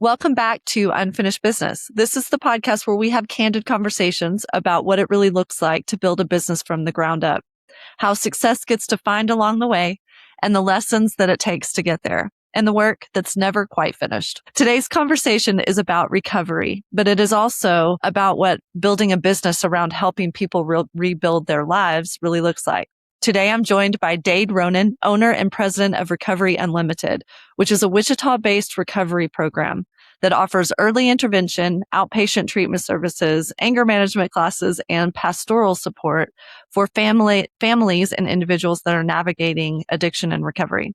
Welcome back to Unfinished Business. This is the podcast where we have candid conversations about what it really looks like to build a business from the ground up, how success gets defined along the way, and the lessons that it takes to get there, and the work that's never quite finished. Today's conversation is about recovery, but it is also about what building a business around helping people rebuild their lives really looks like. Today, I'm joined by Dade Ronan, owner and president of Recovery Unlimited, which is a Wichita-based recovery program that offers early intervention, outpatient treatment services, anger management classes, and pastoral support for families and individuals that are navigating addiction and recovery.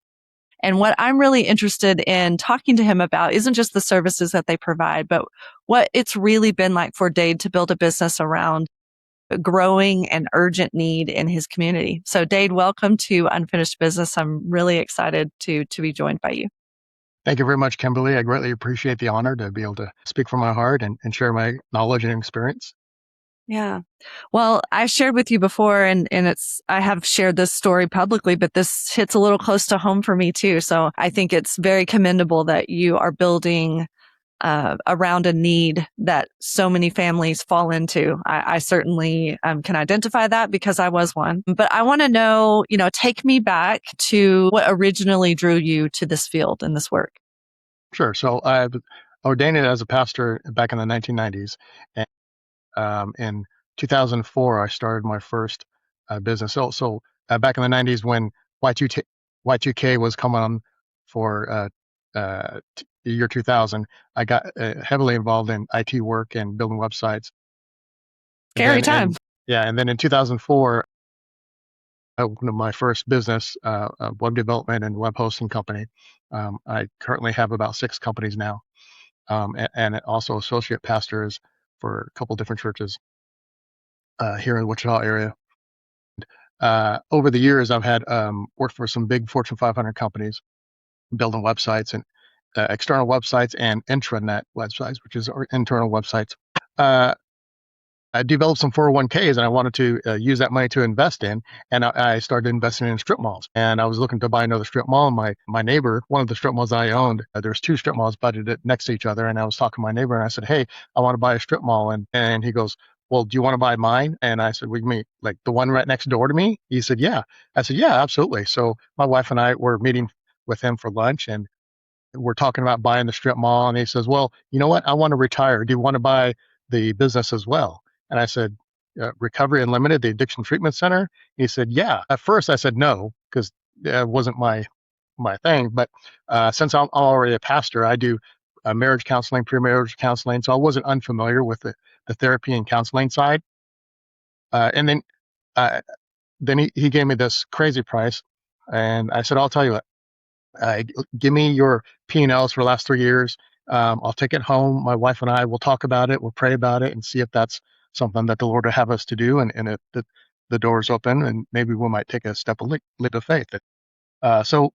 And what I'm really interested in talking to him about isn't just the services that they provide, but what it's really been like for Dade to build a business around a growing and urgent need in his community. So Dade, welcome to Unfinished Business. I'm really excited to be joined by you. Thank you very much, Kimberly. I greatly appreciate the honor to be able to speak from my heart and share my knowledge and experience. Yeah. Well, I shared with you before and I have shared this story publicly, but this hits a little close to home for me too. So I think it's very commendable that you are building around a need that so many families fall into. I certainly can identify that because I was one. But I want to know, take me back to what originally drew you to this field and this work. Sure. So I ordained as a pastor back in the 1990s. And in 2004, I started my first business. So back in the 90s when Y2K was coming on for the year 2000, I got heavily involved in IT work and building websites. Scary time. And then in 2004, I opened my first business, web development and web hosting company. I currently have about 6 companies now, and also associate pastors for a couple different churches here in the Wichita area. Over the years, I've had worked for some big Fortune 500 companies, building websites and external websites and intranet websites, which is our internal websites. I developed some 401ks and I wanted to use that money to invest in. And I started investing in strip malls. And I was looking to buy another strip mall. And my neighbor, one of the strip malls I owned, there's 2 strip malls budgeted next to each other. And I was talking to my neighbor and I said, hey, I want to buy a strip mall. And he goes, well, do you want to buy mine? And I said, what do you mean? Like the one right next door to me? He said, yeah. I said, yeah, absolutely. So my wife and I were meeting with him for lunch and we're talking about buying the strip mall. And he says, well, you know what? I want to retire. Do you want to buy the business as well? And I said, Recovery Unlimited, the addiction treatment center? He said, yeah. At first I said no, because it wasn't my thing. But since I'm already a pastor, I do marriage counseling, pre-marriage counseling. So I wasn't unfamiliar with the therapy and counseling side. And then he gave me this crazy price. And I said, I'll tell you what, give me your P&Ls for the last 3 years. I'll take it home. My wife and I will talk about it. We'll pray about it and see if that's something that the Lord will have us to do. And if the door's open, and maybe we might take a leap of faith. So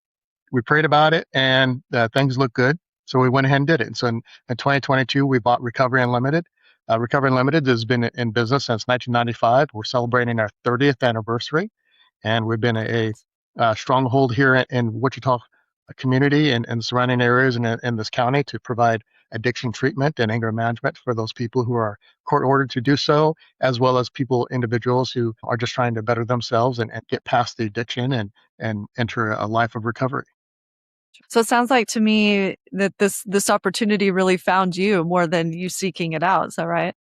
we prayed about it and things looked good. So we went ahead and did it. And so in 2022, we bought Recovery Unlimited. Recovery Unlimited has been in business since 1995. We're celebrating our 30th anniversary. And we've been a stronghold here in Wichita community and surrounding areas in this county to provide addiction treatment and anger management for those people who are court ordered to do so, as well as individuals who are just trying to better themselves and get past the addiction and enter a life of recovery. So it sounds like to me that this opportunity really found you more than you seeking it out. Is that right?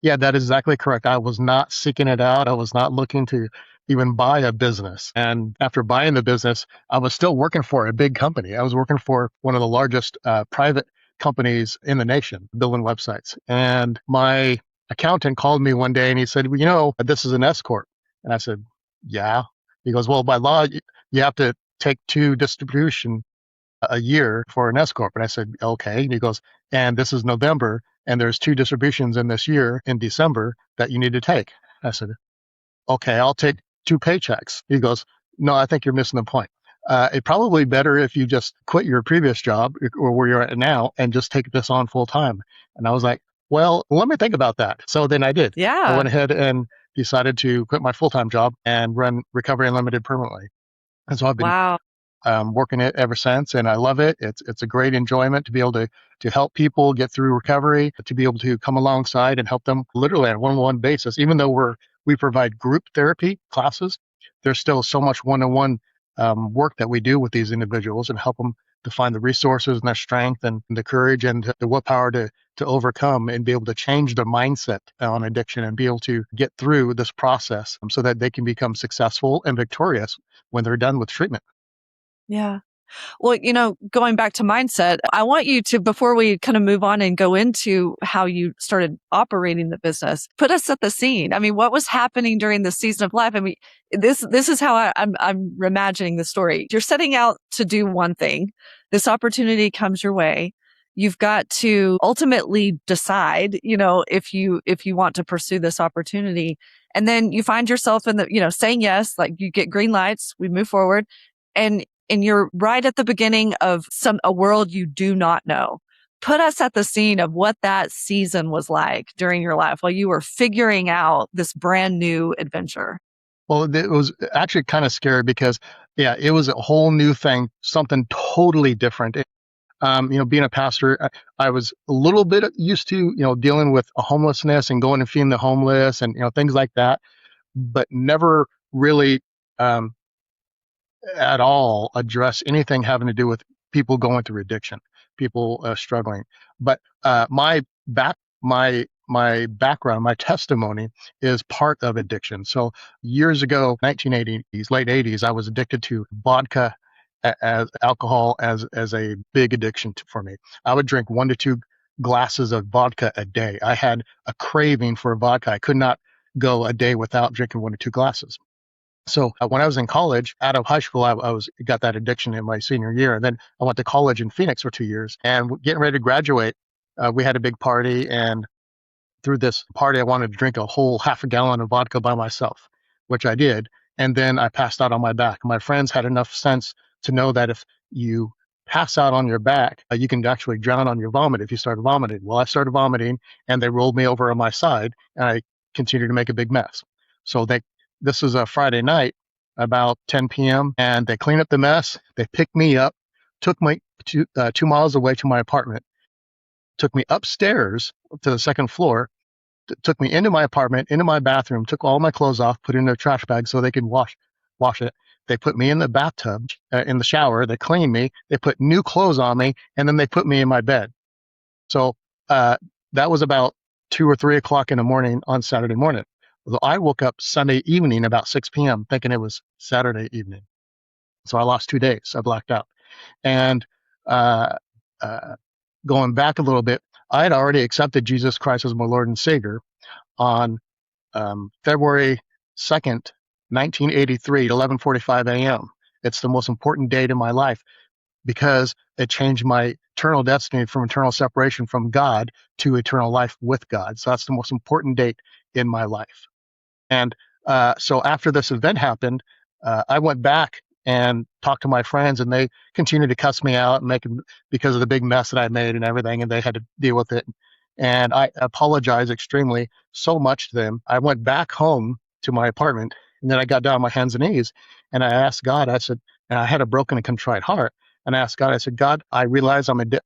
Yeah, that is exactly correct. I was not seeking it out. I was not looking to even buy a business. And after buying the business, I was still working for a big company. I was working for one of the largest private companies in the nation, building websites. And my accountant called me one day and he said, well, this is an S corp. And I said, yeah. He goes, well, by law, you have to take 2 distribution a year for an S corp. And I said, okay. And he goes, and this is November, and there's 2 distributions in this year in December that you need to take. I said, okay, I'll take 2 paychecks. He goes, no, I think you're missing the point. It's probably better if you just quit your previous job or where you're at now and just take this on full time. And I was like, well, let me think about that. So then I did. Yeah. I went ahead and decided to quit my full-time job and run Recovery Unlimited permanently. And so I've been working it ever since, and I love it. It's a great enjoyment to be able to help people get through recovery, to be able to come alongside and help them literally on a one-on-one basis. Even though we provide group therapy classes, there's still so much one-on-one work that we do with these individuals and help them to find the resources and their strength and the courage and the willpower to overcome and be able to change their mindset on addiction and be able to get through this process so that they can become successful and victorious when they're done with treatment. Yeah. Well, going back to mindset, I want you to, before we kind of move on and go into how you started operating the business, put us at the scene. I mean, what was happening during this season of life? I mean, this is how I'm imagining the story. You're setting out to do one thing. This opportunity comes your way. You've got to ultimately decide, if you want to pursue this opportunity. And then you find yourself in saying yes, like you get green lights, we move forward. And you're right at the beginning of a world you do not know. Put us at the scene of what that season was like during your life while you were figuring out this brand new adventure. Well, it was actually kind of scary because, yeah, it was a whole new thing, something totally different. Being a pastor, I was a little bit used to, dealing with homelessness and going and feeding the homeless and, things like that, but never really at all address anything having to do with people going through addiction, people struggling. But my background, my testimony is part of addiction. So years ago, 1980s, late 80s, I was addicted to vodka as alcohol as a big addiction for me. I would drink 1 to 2 glasses of vodka a day. I had a craving for vodka. I could not go a day without drinking 1 to 2 glasses. So when I was in college, out of high school, I got that addiction in my senior year. And then I went to college in Phoenix for 2 years. And getting ready to graduate, we had a big party. And through this party, I wanted to drink a whole half a gallon of vodka by myself, which I did. And then I passed out on my back. My friends had enough sense to know that if you pass out on your back, you can actually drown on your vomit if you start vomiting. Well, I started vomiting and they rolled me over on my side and I continued to make a big mess. So this was a Friday night, about 10 p.m., and they cleaned up the mess. They picked me up, took me 2 miles away to my apartment, took me upstairs to the second floor, took me into my apartment, into my bathroom, took all my clothes off, put it in a trash bag so they could wash it. They put me in the bathtub, in the shower. They cleaned me. They put new clothes on me, and then they put me in my bed. So that was about 2 or 3 o'clock in the morning on Saturday morning. So I woke up Sunday evening about 6 p.m. thinking it was Saturday evening. So I lost 2 days. I blacked out. And going back a little bit, I had already accepted Jesus Christ as my Lord and Savior on February 2nd, 1983 at 11:45 a.m. It's the most important date in my life because it changed my eternal destiny from eternal separation from God to eternal life with God. So that's the most important date in my life. And so after this event happened, I went back and talked to my friends, and they continued to cuss me out and because of the big mess that I made and everything, and they had to deal with it. And I apologized extremely so much to them. I went back home to my apartment, and then I got down on my hands and knees, and I asked God. I said, and I had a broken and contrite heart, and I asked God. I said, God, I realize I'm an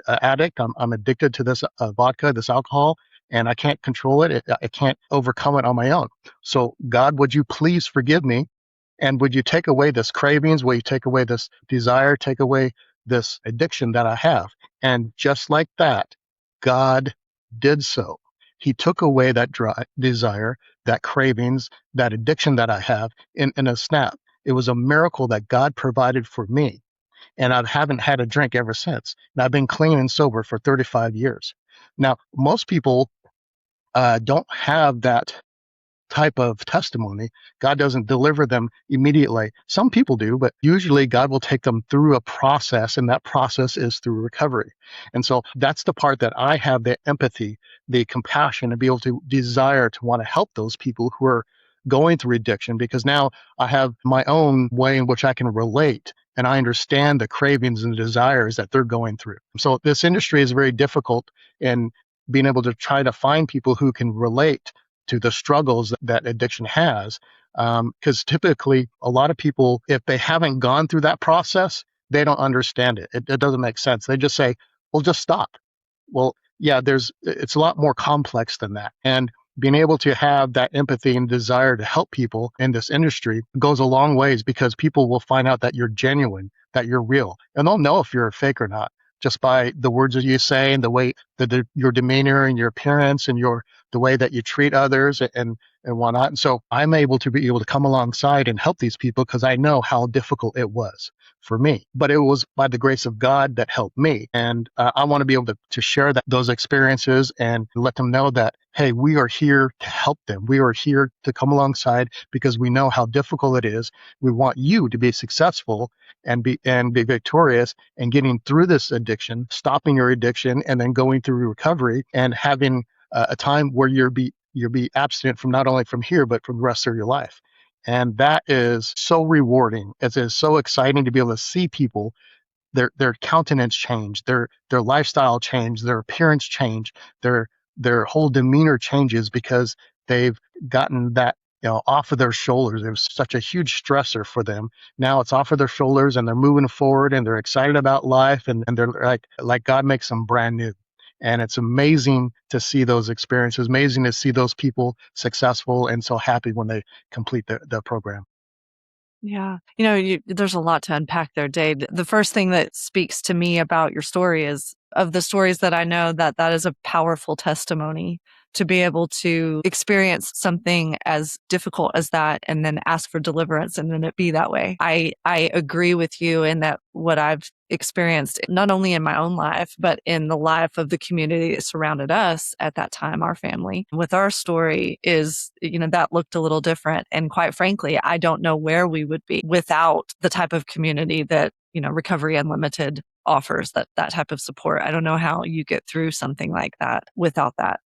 addict. I'm addicted to this vodka, this alcohol, and I can't control it. I can't overcome it on my own. So God, would you please forgive me? And would you take away this cravings? Will you take away this desire? Take away this addiction that I have? And just like that, God did so. He took away that desire, that cravings, that addiction that I have in a snap. It was a miracle that God provided for me. And I haven't had a drink ever since. And I've been clean and sober for 35 years. Now, most people don't have that type of testimony. God doesn't deliver them immediately. Some people do, but usually God will take them through a process, and that process is through recovery. And so that's the part that I have the empathy, the compassion to be able to desire to want to help those people who are going through addiction, because now I have my own way in which I can relate and I understand the cravings and the desires that they're going through. So this industry is very difficult in being able to try to find people who can relate to the struggles that addiction has. Because typically a lot of people, if they haven't gone through that process, they don't understand it. It doesn't make sense. They just say, well, just stop. Well, yeah, it's a lot more complex than that. And being able to have that empathy and desire to help people in this industry goes a long ways, because people will find out that you're genuine, that you're real, and they'll know if you're a fake or not just by the words that you say and the way that your demeanor and your appearance and the way that you treat others and whatnot. And so I'm able to come alongside and help these people because I know how difficult it was for me. But it was by the grace of God that helped me. And I want to be able to share those experiences and let them know that, hey, we are here to help them. We are here to come alongside because we know how difficult it is. We want you to be successful and be victorious and getting through this addiction, stopping your addiction, and then going through recovery and having a time where you'll be abstinent from not only from here but from the rest of your life. And that is so rewarding. It is so exciting to be able to see people, their countenance change, their lifestyle change, their appearance change, their whole demeanor changes because they've gotten that off of their shoulders. It was such a huge stressor for them. Now it's off of their shoulders and they're moving forward and they're excited about life and they're like God makes them brand new. And it's amazing to see those experiences, amazing to see those people successful and so happy when they complete the program. Yeah. There's a lot to unpack there, Dade. The first thing that speaks to me about your story is, of the stories that I know, that is a powerful testimony to be able to experience something as difficult as that and then ask for deliverance and then it be that way. I agree with you in that what I've experienced, not only in my own life, but in the life of the community that surrounded us at that time, our family. With our story is, that looked a little different. And quite frankly, I don't know where we would be without the type of community that, Recovery Unlimited offers, that type of support. I don't know how you get through something like that without that.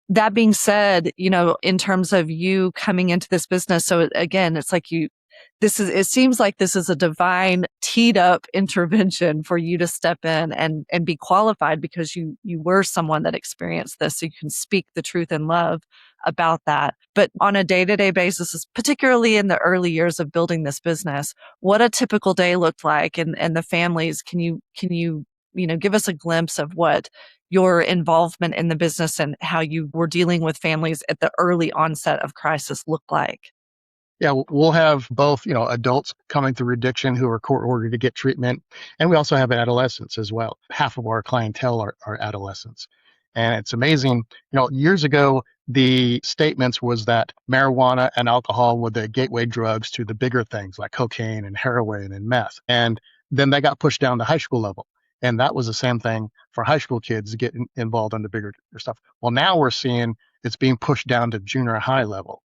That being said, in terms of you coming into this business, so again, it's like it seems like this is a divine teed up intervention for you to step in and be qualified because you were someone that experienced this. So you can speak the truth in love about that. But on a day-to-day basis, particularly in the early years of building this business, what a typical day looked like and the families, can you give us a glimpse of what your involvement in the business and how you were dealing with families at the early onset of crisis looked like? Yeah, we'll have both, adults coming through addiction who are court ordered to get treatment, and we also have adolescents as well. Half of our clientele are adolescents, and it's amazing. Years ago, the statements was that marijuana and alcohol were the gateway drugs to the bigger things like cocaine and heroin and meth, and then they got pushed down to high school level, and that was the same thing for high school kids to get involved in the bigger stuff. Well, now we're seeing it's being pushed down to junior high level.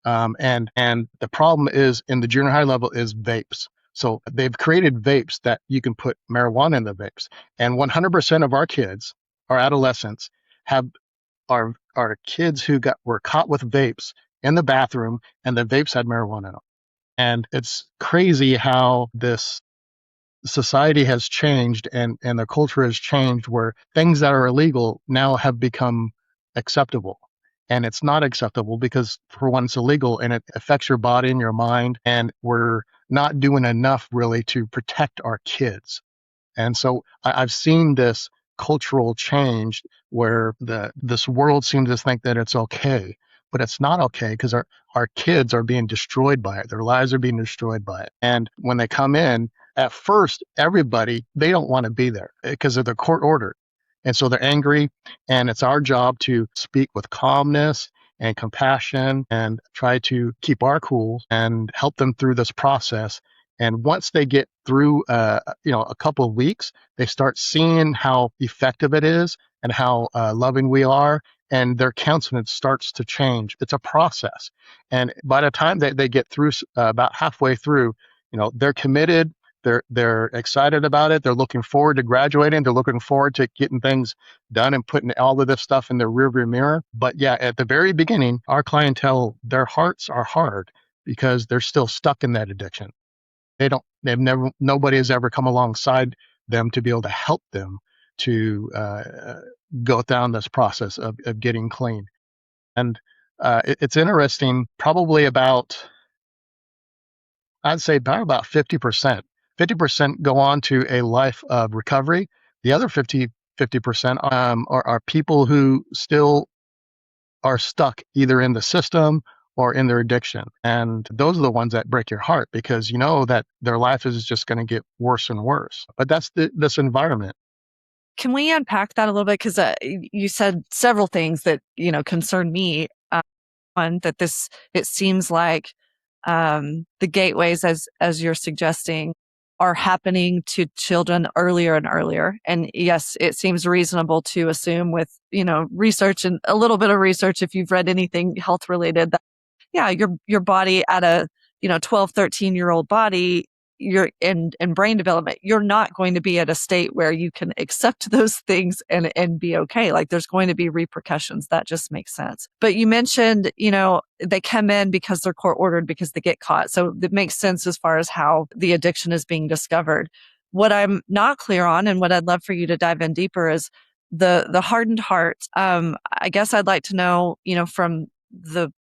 And the problem is in the junior high level is vapes. So they've created vapes that you can put marijuana in the vapes. And 100% of our kids, our adolescents, are kids who were caught with vapes in the bathroom, and the vapes had marijuana in them. And it's crazy how this society has changed and the culture has changed where things that are illegal now have become acceptable. And it's not acceptable because, for one, it's illegal and it affects your body and your mind. And we're not doing enough really to protect our kids. And so I've seen this cultural change where this world seems to think that it's okay, but it's not okay because our kids are being destroyed by it. Their lives are being destroyed by it. And when they come in, at first, they don't want to be there because of the court order. And so they're angry, and it's our job to speak with calmness and compassion and try to keep our cool and help them through this process. And once they get through, a couple of weeks, they start seeing how effective it is and how loving we are, and their countenance starts to change. It's a process, and by the time they get through, about halfway through, they're committed. They're excited about it. They're looking forward to graduating. They're looking forward to getting things done and putting all of this stuff in their rearview mirror. But yeah, at the very beginning, our clientele, their hearts are hard because they're still stuck in that addiction. Nobody has ever come alongside them to be able to help them to go down this process of getting clean. And it's interesting, probably about I'd say about 50%. 50% go on to a life of recovery. The other 50% are people who still are stuck either in the system or in their addiction. And those are the ones that break your heart because you know that their life is just going to get worse and worse. But that's this environment. Can we unpack that a little bit? Because you said several things that, concern me. One, that it seems like the gateways, as you're suggesting, are happening to children earlier and earlier. And yes, it seems reasonable to assume with, research and a little bit of research, if you've read anything health related, yeah, your body at a, 12, 13-year-old body, you're in brain development, you're not going to be at a state where you can accept those things and be okay. Like there's going to be repercussions. That just makes sense. But you mentioned, they come in because they're court ordered because they get caught. So it makes sense as far as how the addiction is being discovered. What I'm not clear on and what I'd love for you to dive in deeper is the hardened heart. I guess I'd like to know, from the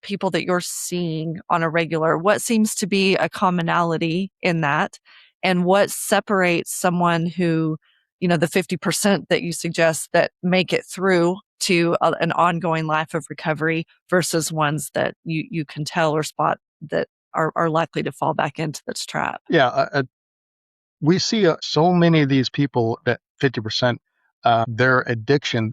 people that you're seeing on a regular, what seems to be a commonality in that, and what separates someone who, the 50% that you suggest that make it through to an ongoing life of recovery versus ones that you can tell or spot that are likely to fall back into this trap. Yeah, we see so many of these people that 50%, their addiction,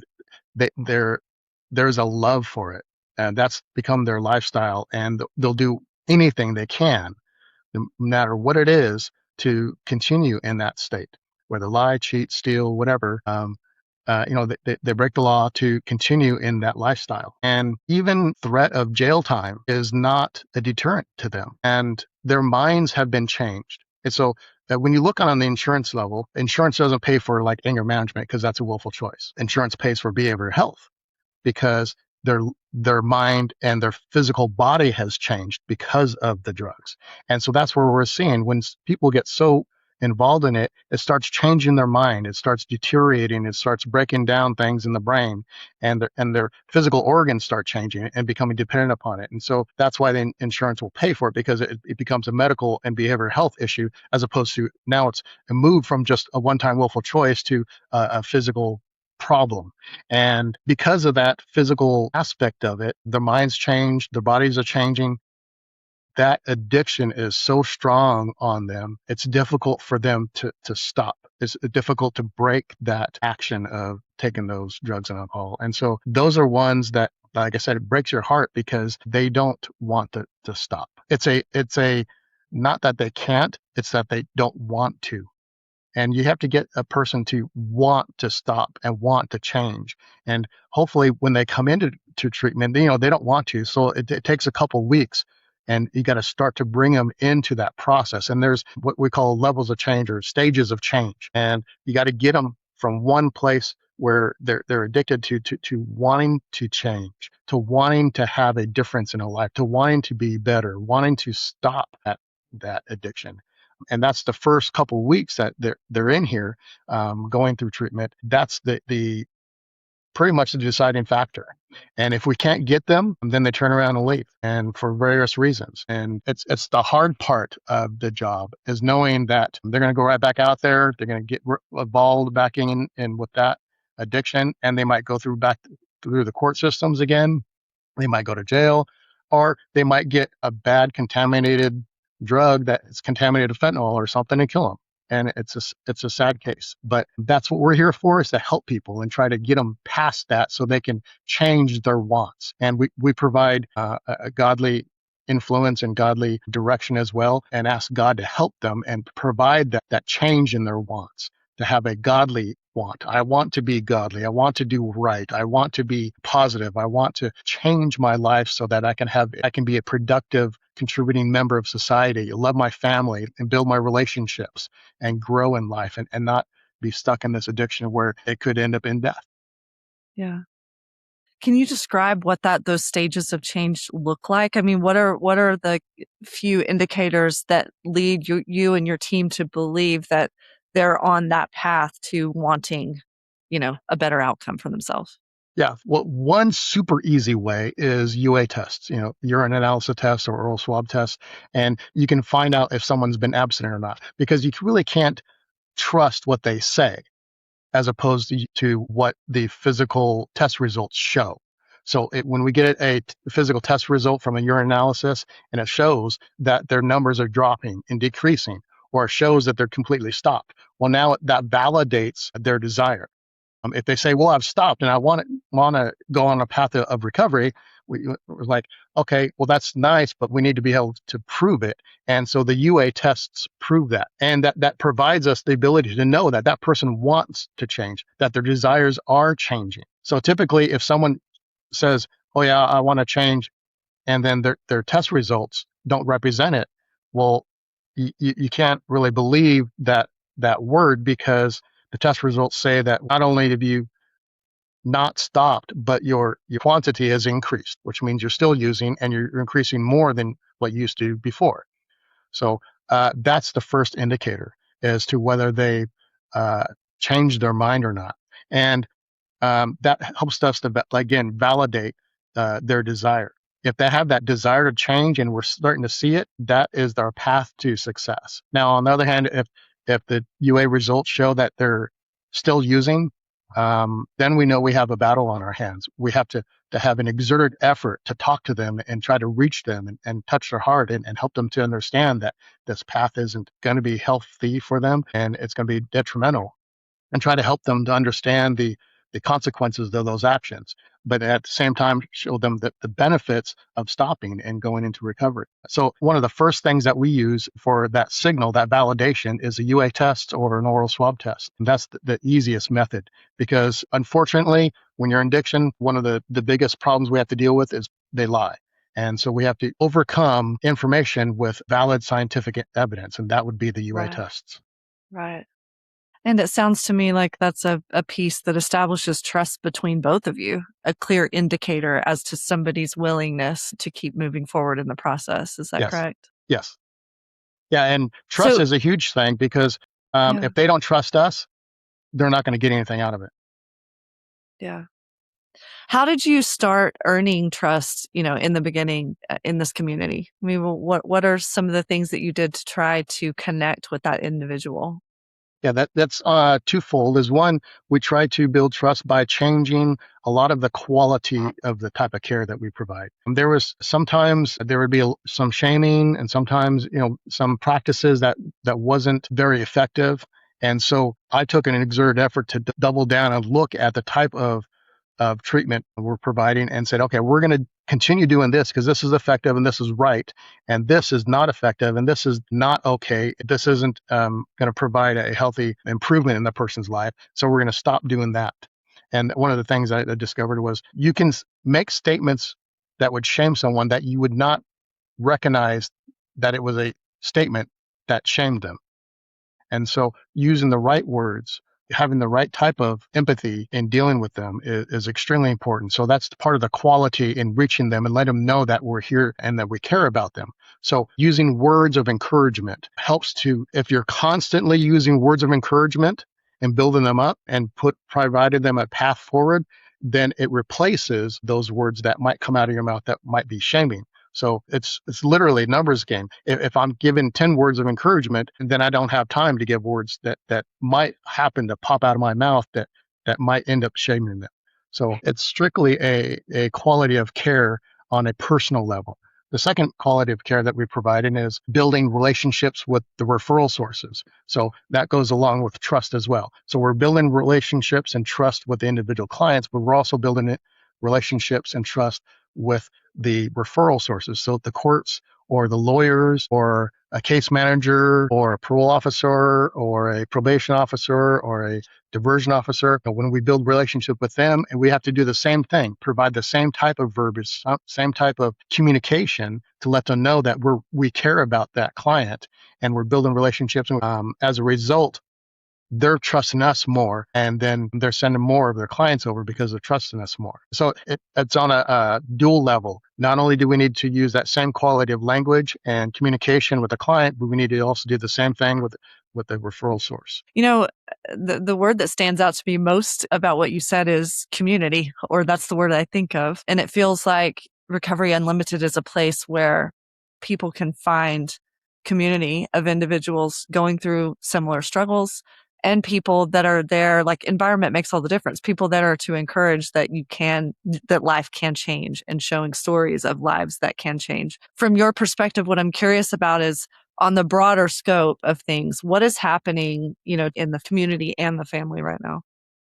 there's a love for it, and that's become their lifestyle, and they'll do anything they can, no matter what it is, to continue in that state, whether lie, cheat, steal, whatever. They break the law to continue in that lifestyle. And even threat of jail time is not a deterrent to them. And their minds have been changed. And so when you look on the insurance level, insurance doesn't pay for like anger management because that's a willful choice. Insurance pays for behavioral health because their mind and their physical body has changed because of the drugs. And so that's where we're seeing when people get so involved in it, it starts changing their mind, it starts deteriorating, it starts breaking down things in the brain, and their physical organs start changing and becoming dependent upon it. And so that's why the insurance will pay for it, because it becomes a medical and behavioral health issue, as opposed to now it's a move from just a one-time willful choice to a physical problem. And because of that physical aspect of it, their minds change, their bodies are changing. That addiction is so strong on them, it's difficult for them to stop. It's difficult to break that action of taking those drugs and alcohol. And so those are ones that, like I said, it breaks your heart because they don't want to stop. It's not that they can't, it's that they don't want to. And you have to get a person to want to stop and want to change. And hopefully when they come into treatment, they don't want to. So it takes a couple weeks, and you got to start to bring them into that process. And there's what we call levels of change or stages of change. And you got to get them from one place where they're addicted to wanting to change, to wanting to have a difference in a life, to wanting to be better, wanting to stop that addiction. And that's the first couple of weeks that they're in here, going through treatment. That's the pretty much the deciding factor. And if we can't get them, then they turn around and leave, and for various reasons. And it's the hard part of the job, is knowing that they're going to go right back out there. They're going to get involved back in with that addiction, and they might go back through the court systems again. They might go to jail, or they might get a bad contaminated drug that is contaminated fentanyl or something and kill them. And it's a sad case, but that's what we're here for, is to help people and try to get them past that so they can change their wants. And we provide a godly influence and godly direction as well, and ask God to help them and provide that change in their wants, to have a godly want. I want to be godly. I want to do right. I want to be positive. I want to change my life so that I can be a productive, contributing member of society, love my family and build my relationships and grow in life, and not be stuck in this addiction where it could end up in death. Yeah. Can you describe what those stages of change look like? I mean, what are the few indicators that lead you and your team to believe that they're on that path to wanting, a better outcome for themselves? Yeah. Well, one super easy way is UA tests, urine analysis tests or oral swab tests. And you can find out if someone's been abstinent or not, because you really can't trust what they say as opposed to what the physical test results show. So when we get a physical test result from a urine analysis and it shows that their numbers are dropping and decreasing, or it shows that they're completely stopped, well, now that validates their desire. If they say, "Well, I've stopped and I want to go on a path of recovery," we're like, "Okay, well, that's nice, but we need to be able to prove it." And so the UA tests prove that, and that provides us the ability to know that that person wants to change, that their desires are changing. So typically, if someone says, "Oh yeah, I want to change," and then their test results don't represent it, well, you can't really believe that word, because the test results say that not only have you not stopped, but your quantity has increased, which means you're still using and you're increasing more than what you used to before. So that's the first indicator as to whether they uh, changed their mind or not. And that helps us to, again, validate their desire. If they have that desire to change and we're starting to see it, that is our path to success. Now, on the other hand, if the UA results show that they're still using, then we know we have a battle on our hands. We have to have an exerted effort to talk to them and try to reach them and touch their heart and help them to understand that this path isn't going to be healthy for them and it's going to be detrimental, and try to help them to understand the consequences of those actions, but at the same time show them the benefits of stopping and going into recovery. So one of the first things that we use for that signal, that validation, is a UA test or an oral swab test. And that's the easiest method, because unfortunately, when you're in addiction, one of the biggest problems we have to deal with is they lie. And so we have to overcome information with valid scientific evidence, and that would be the UA Right. tests. Right. And it sounds to me like that's a piece that establishes trust between both of you, a clear indicator as to somebody's willingness to keep moving forward in the process. Is that Yes. correct? Yes. Yeah, and trust So, is a huge thing, because yeah, if they don't trust us, they're not going to get anything out of it. yeah. How did you start earning trust, in the beginning, in this community? I mean, what are some of the things that you did to try to connect with that individual? Yeah, that's twofold. Is one, we try to build trust by changing a lot of the quality of the type of care that we provide. There was sometimes there would be some shaming, and sometimes some practices that wasn't very effective. And so I took an exerted effort to double down and look at the type of treatment we're providing and said, okay, we're going to continue doing this because this is effective and this is right, and this is not effective and this is not okay. This isn't going to provide a healthy improvement in the person's life. So we're going to stop doing that. And one of the things I discovered was you can make statements that would shame someone that you would not recognize that it was a statement that shamed them. And so using the right words, having the right type of empathy in dealing with them is extremely important. So that's part of the quality in reaching them and let them know that we're here and that we care about them. So using words of encouragement helps to, if you're constantly using words of encouragement and building them up and provided them a path forward, then it replaces those words that might come out of your mouth that might be shaming. So it's literally a numbers game. If I'm given 10 words of encouragement, then I don't have time to give words that might happen to pop out of my mouth that might end up shaming them. So it's strictly a quality of care on a personal level. The second quality of care that we provide is building relationships with the referral sources. So that goes along with trust as well. So we're building relationships and trust with the individual clients, but we're also building relationships and trust with the referral sources. So the courts or the lawyers or a case manager or a parole officer or a probation officer or a diversion officer, when we build relationship with them, and we have to do the same thing, provide the same type of verbiage, same type of communication to let them know that we care about that client and we're building relationships. As a result, they're trusting us more, and then they're sending more of their clients over because they're trusting us more. So it's on a dual level. Not only do we need to use that same quality of language and communication with the client, but we need to also do the same thing with the referral source. The word that stands out to me most about what you said is community, or that's the word I think of. And it feels like Recovery Unlimited is a place where people can find community of individuals going through similar struggles, and people that are there. Like, environment makes all the difference. People that are to encourage that that life can change, and showing stories of lives that can change. From your perspective, what I'm curious about is, on the broader scope of things, what is happening, in the community and the family right now?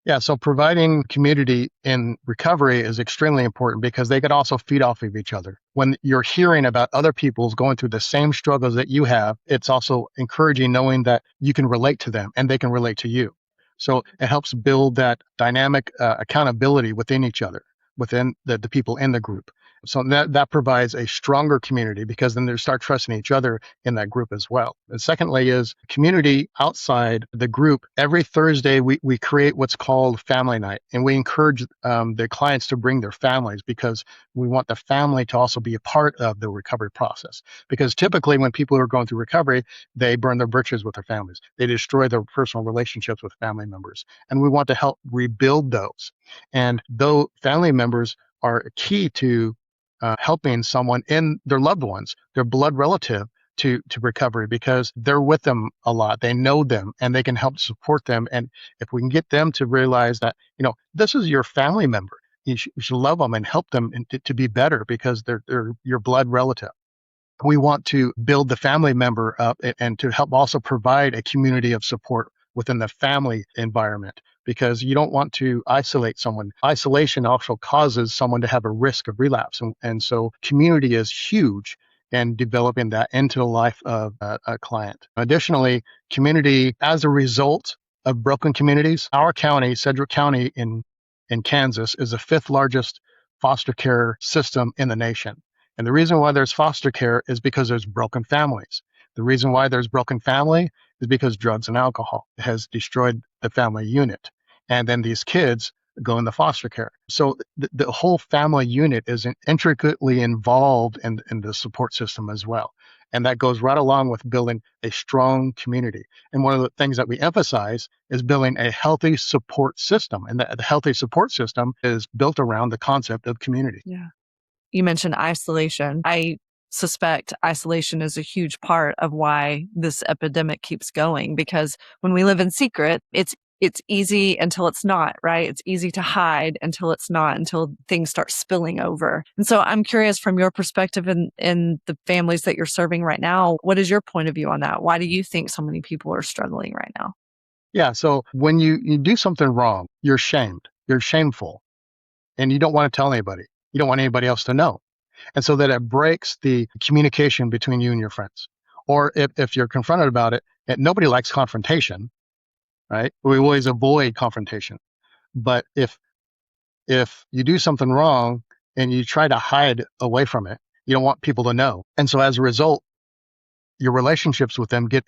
Yeah, so providing community in recovery is extremely important because they can also feed off of each other. When you're hearing about other people's going through the same struggles that you have, it's also encouraging knowing that you can relate to them and they can relate to you. So it helps build that dynamic accountability within each other, within the people in the group. So that provides a stronger community because then they start trusting each other in that group as well. And secondly is community outside the group. Every Thursday, we create what's called family night, and we encourage the clients to bring their families because we want the family to also be a part of the recovery process. Because typically when people are going through recovery, they burn their bridges with their families. They destroy their personal relationships with family members. And we want to help rebuild those. And though family members are key to helping someone in their loved ones, their blood relative, to recovery because they're with them a lot. They know them and they can help support them. And if we can get them to realize that, this is your family member, you should love them and help them to be better because they're your blood relative. We want to build the family member up and to help also provide a community of support within the family environment because you don't want to isolate someone. Isolation also causes someone to have a risk of relapse. And so community is huge in developing that into the life of a client. Additionally, community, as a result of broken communities, our county, Sedgwick County in Kansas, is the fifth largest foster care system in the nation. And the reason why there's foster care is because there's broken families. The reason why there's broken family is because drugs and alcohol has destroyed the family unit. And then these kids go into foster care. So the whole family unit is intricately involved in the support system as well. And that goes right along with building a strong community. And one of the things that we emphasize is building a healthy support system. And the healthy support system is built around the concept of community. Yeah. You mentioned isolation. I suspect isolation is a huge part of why this epidemic keeps going, because when we live in secret, it's easy until it's not, right? It's easy to hide until it's not, until things start spilling over. And so I'm curious, from your perspective in the families that you're serving right now, what is your point of view on that? Why do you think so many people are struggling right now? Yeah, so when you do something wrong, you're shamed. You're shameful. And you don't want to tell anybody. You don't want anybody else to know. And so that it breaks the communication between you and your friends. Or if you're confronted about it, and nobody likes confrontation, right? We always avoid confrontation. But if you do something wrong and you try to hide away from it, you don't want people to know. And so as a result, your relationships with them get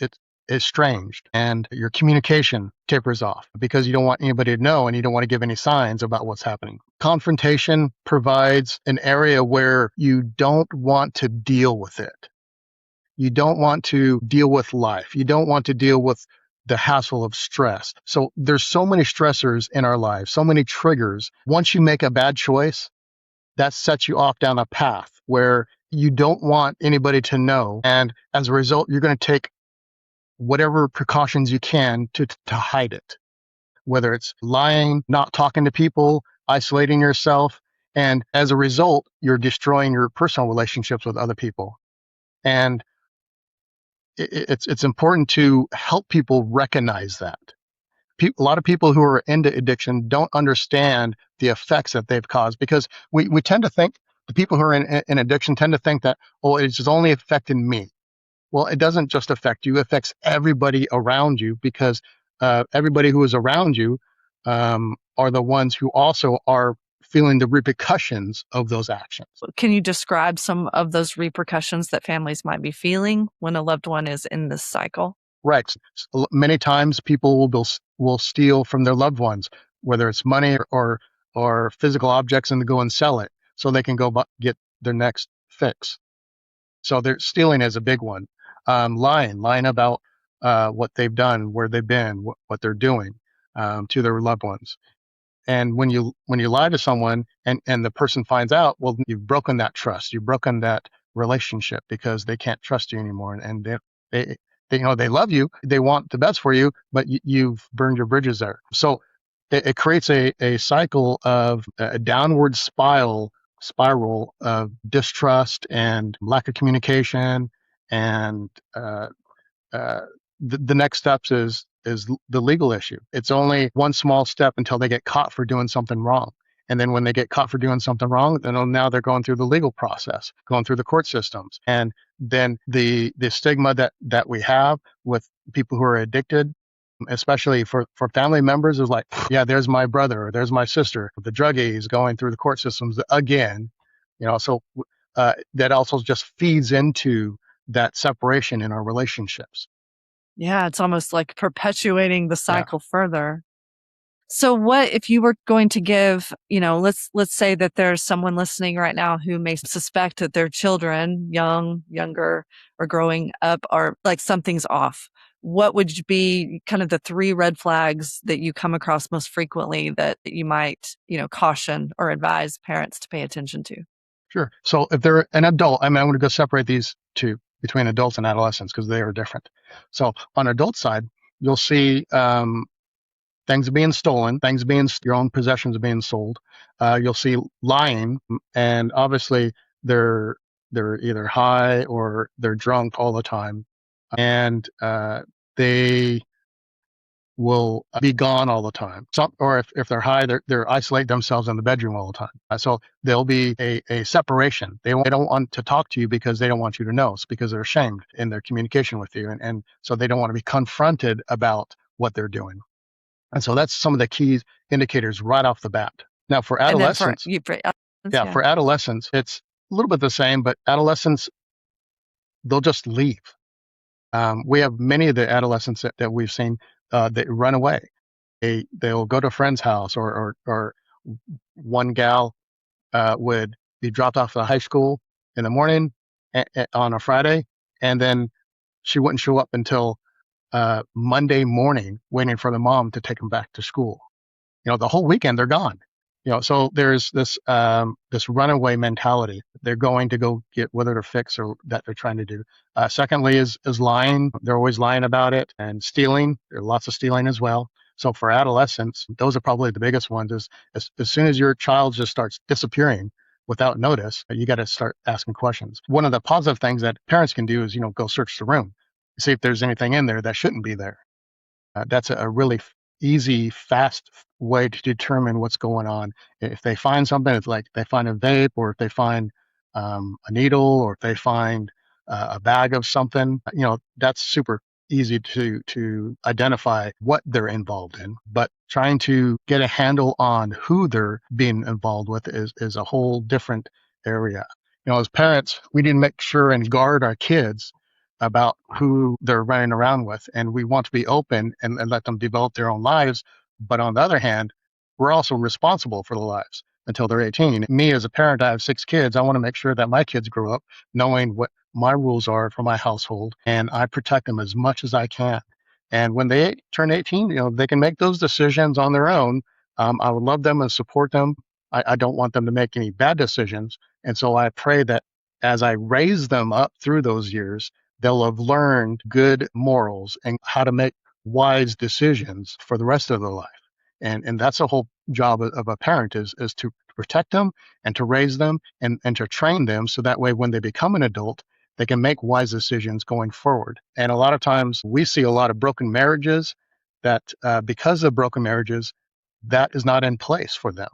estranged and your communication tapers off because you don't want anybody to know and you don't want to give any signs about what's happening. Confrontation provides an area where you don't want to deal with it. You don't want to deal with life. You don't want to deal with the hassle of stress. So there's so many stressors in our lives, so many triggers. Once you make a bad choice, that sets you off down a path where you don't want anybody to know. And as a result, you're going to take whatever precautions you can to hide it, whether it's lying, not talking to people, isolating yourself. And as a result, you're destroying your personal relationships with other people. And it's important to help people recognize that. A lot of people who are into addiction don't understand the effects that they've caused because we tend to think, the people who are in addiction tend to think that, oh, it's just only affecting me. Well, it doesn't just affect you, it affects everybody around you because everybody who is around you are the ones who also are feeling the repercussions of those actions. Can you describe some of those repercussions that families might be feeling when a loved one is in this cycle? Right. Many times people will steal from their loved ones, whether it's money or physical objects, and to go and sell it so they can go get their next fix. So they're stealing is a big one. Lying about what they've done, where they've been, what they're doing to their loved ones. And when you lie to someone and the person finds out, well, you've broken that trust, you've broken that relationship because they can't trust you anymore. And they, they love you, they want the best for you, but you've burned your bridges there. So it creates a cycle of a downward spiral of distrust and lack of communication. And uh, the next steps is the legal issue. It's only one small step until they get caught for doing something wrong. And then when they get caught for doing something wrong, then now they're going through the legal process, going through the court systems. And then the stigma that we have with people who are addicted, especially for family members, is like, yeah, there's my brother or there's my sister, the druggie is going through the court systems again. So that also just feeds into that separation in our relationships. Yeah, it's almost like perpetuating the Yeah. cycle further. So what if you were going to give, let's say that there's someone listening right now who may suspect that their children, younger, or growing up, are like something's off. What would be kind of the 3 red flags that you come across most frequently that you might, caution or advise parents to pay attention to? Sure. So if they're an adult, I'm going to go separate these two between adults and adolescents because they are different. So on adult side, you'll see things being stolen, your own possessions are being sold. You'll see lying, and obviously they're either high or they're drunk all the time, and they will be gone all the time. Or if they're high, they're isolate themselves in the bedroom all the time. So there'll be a separation. They don't want to talk to you because they don't want you to know. It's because they're ashamed in their communication with you, and so they don't want to be confronted about what they're doing. And so that's some of the key indicators right off the bat. Now for And then for adolescents, yeah. for adolescents, it's a little bit the same, but adolescents, they'll just leave. We have many of the adolescents that we've seen that run away. They'll go to a friend's house, or one gal would be dropped off at high school in the morning on a Friday, and then she wouldn't show up until Monday morning, waiting for the mom to take them back to school. The whole weekend they're gone. So there's this runaway mentality. They're going to go get whether to fix or that they're trying to do. Secondly is lying. They're always lying about it, and stealing. There's lots of stealing as well. So for adolescents, those are probably the biggest ones. Is as soon as your child just starts disappearing without notice, you got to start asking questions. One of the positive things that parents can do is go search the room, see if there's anything in there that shouldn't be there. That's a really easy, fast way to determine what's going on. If they find something, it's like they find a vape, or if they find a needle, or if they find a bag of something, that's super easy to identify what they're involved in. But trying to get a handle on who they're being involved with is a whole different area. As parents, we need to make sure and guard our kids about who they're running around with. And we want to be open and let them develop their own lives. But on the other hand, we're also responsible for the lives until they're 18. Me as a parent, I have 6 kids. I want to make sure that my kids grow up knowing what my rules are for my household, and I protect them as much as I can. And when they turn 18, they can make those decisions on their own. I would love them and support them. I don't want them to make any bad decisions. And so I pray that as I raise them up through those years, they'll have learned good morals and how to make wise decisions for the rest of their life. And that's the whole job of a parent is to protect them and to raise them and to train them so that way when they become an adult, they can make wise decisions going forward. And a lot of times we see a lot of broken marriages that because of broken marriages, that is not in place for them.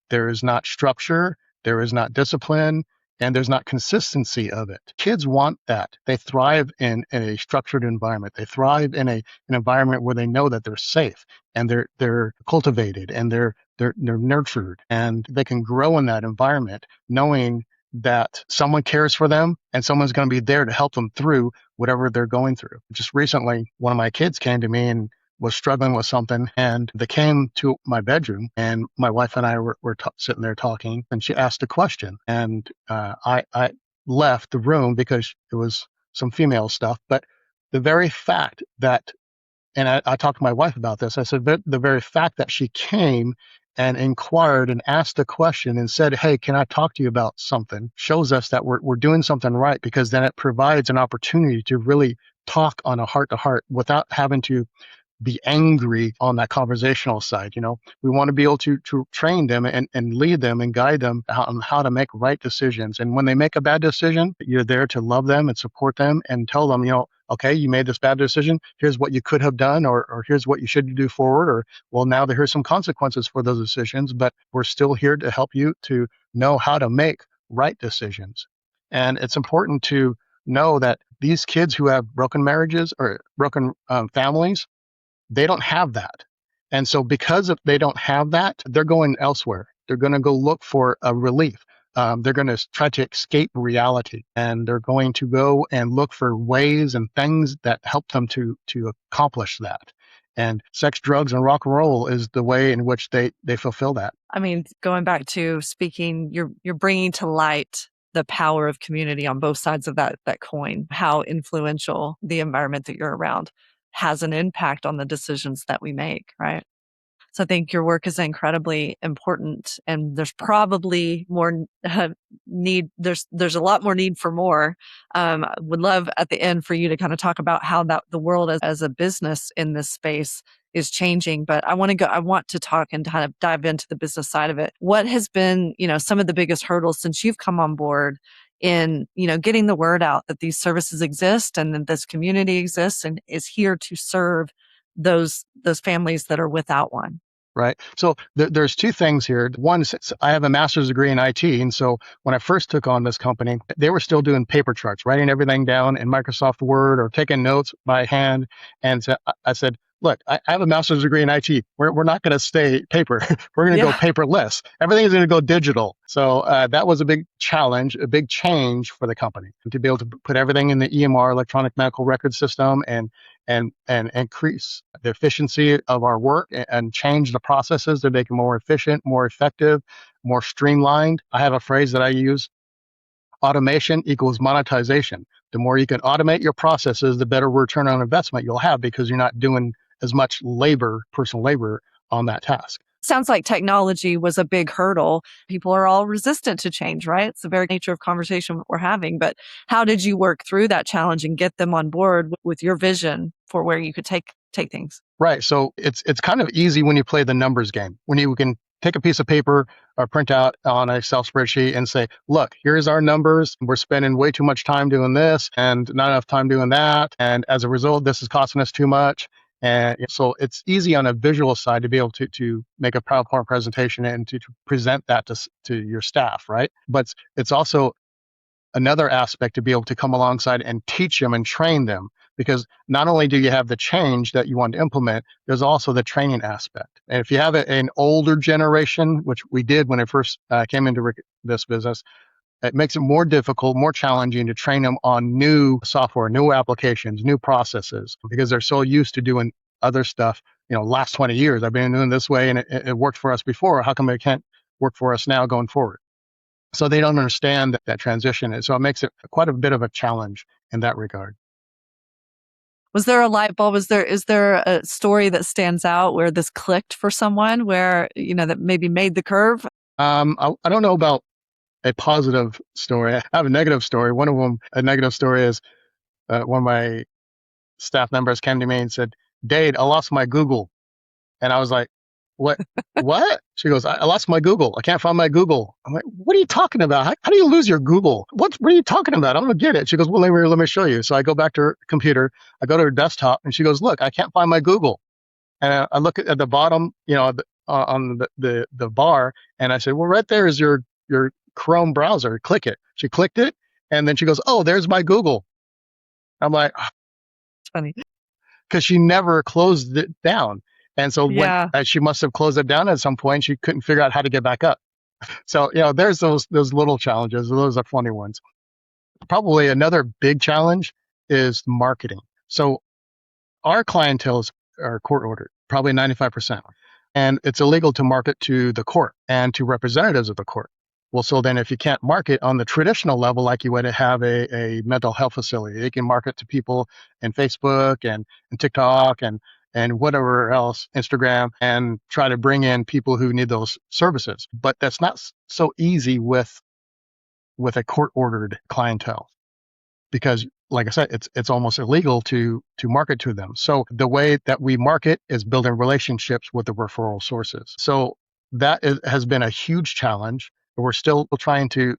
There is not structure, there is not discipline, and there's not consistency of it. Kids want that. They thrive in a structured environment. They thrive in an environment where they know that they're safe and they're cultivated and they're nurtured, and they can grow in that environment knowing that someone cares for them and someone's going to be there to help them through whatever they're going through. Just recently, one of my kids came to me and was struggling with something, and they came to my bedroom, and my wife and I were sitting there talking, and she asked a question, and I left the room because it was some female stuff. But the very fact that, and I talked to my wife about this, I said, the very fact that she came and inquired and asked a question and said, hey, can I talk to you about something, shows us that we're doing something right, because then it provides an opportunity to really talk on a heart to heart without having to be angry on that conversational side. We want to be able to train them and lead them and guide them on how to make right decisions. And when they make a bad decision, you're there to love them and support them and tell them, okay, you made this bad decision. Here's what you could have done, or here's what you should do forward, or, well, now here's some consequences for those decisions, but we're still here to help you to know how to make right decisions. And it's important to know that these kids who have broken marriages or broken families, they don't have that. And so because they don't have that, they're going elsewhere. They're going to go look for a relief. They're going to try to escape reality, and they're going to go and look for ways and things that help them to accomplish that. And sex, drugs, and rock and roll is the way in which they fulfill that. I mean, going back to speaking, you're bringing to light the power of community on both sides of that coin, how influential the environment that you're around has an impact on the decisions that we make, right? So I think your work is incredibly important, and there's probably more need. There's a lot more need for more. I would love at the end for you to kind of talk about how that the world as a business in this space is changing. But I want to talk and kind of dive into the business side of it. What has been, some of the biggest hurdles since you've come on board in, getting the word out that these services exist and that this community exists and is here to serve those families that are without one? Right. So there's two things here. One is I have a master's degree in IT. And so when I first took on this company, they were still doing paper charts, writing everything down in Microsoft Word or taking notes by hand. And so I said, look, I have a master's degree in IT. We're not going to stay paper. We're going to go paperless. Everything is going to go digital. So that was a big challenge, a big change for the company to be able to put everything in the EMR, electronic medical record system, and increase the efficiency of our work and change the processes to make it more efficient, more effective, more streamlined. I have a phrase that I use: automation equals monetization. The more you can automate your processes, the better return on investment you'll have, because you're not doing as much personal labor on that task. Sounds like technology was a big hurdle. People are all resistant to change, right? It's the very nature of conversation we're having. But how did you work through that challenge and get them on board with your vision for where you could take things? Right. So it's kind of easy when you play the numbers game, when you can take a piece of paper or print out on an Excel spreadsheet and say, look, here's our numbers. We're spending way too much time doing this and not enough time doing that. And as a result, this is costing us too much. And so it's easy on a visual side to be able to make a PowerPoint presentation and to present that to your staff, right? But it's also another aspect to be able to come alongside and teach them and train them, because not only do you have the change that you want to implement, there's also the training aspect. And if you have an older generation, which we did when I first came into this business, it makes it more difficult, more challenging to train them on new software, new applications, new processes, because they're so used to doing other stuff. Last 20 years, I've been doing this way and it worked for us before. How come it can't work for us now going forward? So they don't understand that transition. And so it makes it quite a bit of a challenge in that regard. Was there a light bulb? Is there a story that stands out where this clicked for someone, where, that maybe made the curve? I don't know about a positive story. I have a negative story. One of them, a negative story is one of my staff members came to me and said, Dade, I lost my Google. And I was like, what? What? She goes, I lost my Google. I can't find my Google. I'm like, what are you talking about? How do you lose your Google? What are you talking about? I don't get it. She goes, well, let me show you. So I go back to her computer. I go to her desktop and she goes, look, I can't find my Google. And I look at the bottom, on the bar, and I said, well, right there is your Chrome browser. Click it. She clicked it. And then she goes, oh, there's my Google. I'm like, It's funny. because she never closed it down. And so Yeah. when she must have closed it down at some point, she couldn't figure out how to get back up. So, there's those little challenges. Those are funny ones. Probably another big challenge is marketing. So our clientele are court ordered, probably 95%. And it's illegal to market to the court and to representatives of the court. Well, so then if you can't market on the traditional level, like you would have a mental health facility, they can market to people in Facebook and TikTok and whatever else, Instagram, and try to bring in people who need those services. But that's not so easy with a court ordered clientele, because like I said, it's almost illegal to market to them. So the way that we market is building relationships with the referral sources. So has been a huge challenge. We're still trying to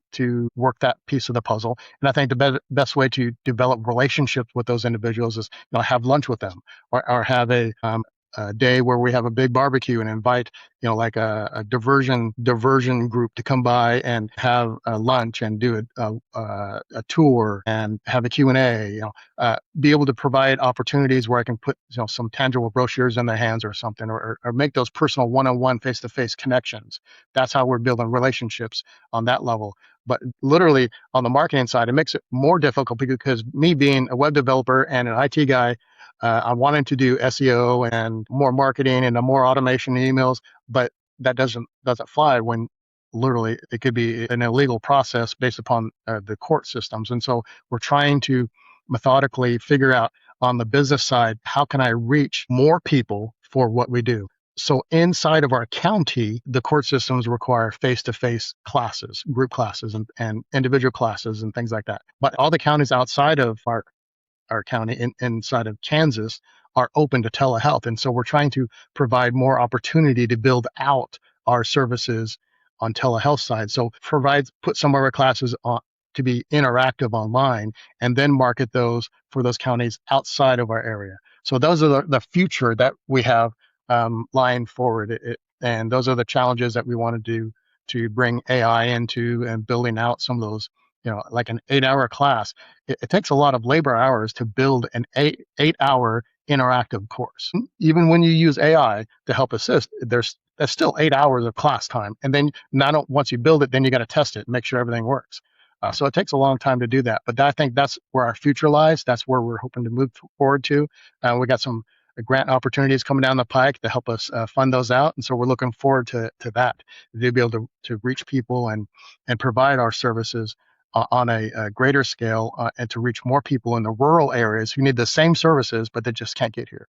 work that piece of the puzzle. And I think the best way to develop relationships with those individuals is have lunch with them, or have a day where we have a big barbecue and invite like a diversion group to come by and have a lunch and do a tour and have a Q&A. Be able to provide opportunities where I can put some tangible brochures in their hands or something, or make those personal one-on-one face-to-face connections. That's how we're building relationships on that level. But literally on the marketing side, it makes it more difficult because me being a web developer and an IT guy, I wanted to do SEO and more marketing and more automation emails, but that doesn't fly when literally it could be an illegal process based upon the court systems. And so we're trying to methodically figure out on the business side, how can I reach more people for what we do? So inside of our county, the court systems require face-to-face classes, group classes, and individual classes and things like that. But all the counties outside of our county inside of Kansas are open to telehealth. And so we're trying to provide more opportunity to build out our services on telehealth side. So put some of our classes on to be interactive online, and then market those for those counties outside of our area. So those are the future that we have lying forward. And those are the challenges that we want to do to bring AI into and building out some of those, like an 8-hour class. It takes a lot of labor hours to build an 8-hour interactive course. Even when you use AI to help assist, that's still 8 hours of class time. And then once you build it, then you got to test it and make sure everything works. So it takes a long time to do that. But I think that's where our future lies. That's where we're hoping to move forward to. We got some grant opportunities coming down the pike to help us fund those out. And so we're looking forward to that, to be able to reach people and provide our services on a greater scale, and to reach more people in the rural areas who need the same services, but they just can't get here.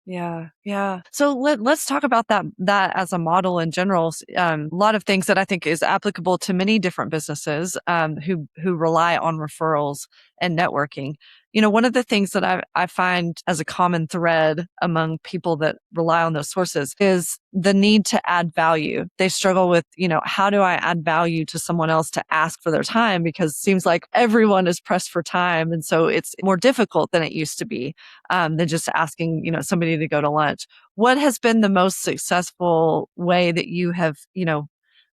Yeah. Yeah. So let's talk about that as a model in general. A lot of things that I think is applicable to many different businesses who rely on referrals and networking. One of the things that I find as a common thread among people that rely on those sources is the need to add value. They struggle with, how do I add value to someone else to ask for their time? Because it seems like everyone is pressed for time. And so it's more difficult than it used to be, than just asking, somebody to go to lunch. What has been the most successful way that you have,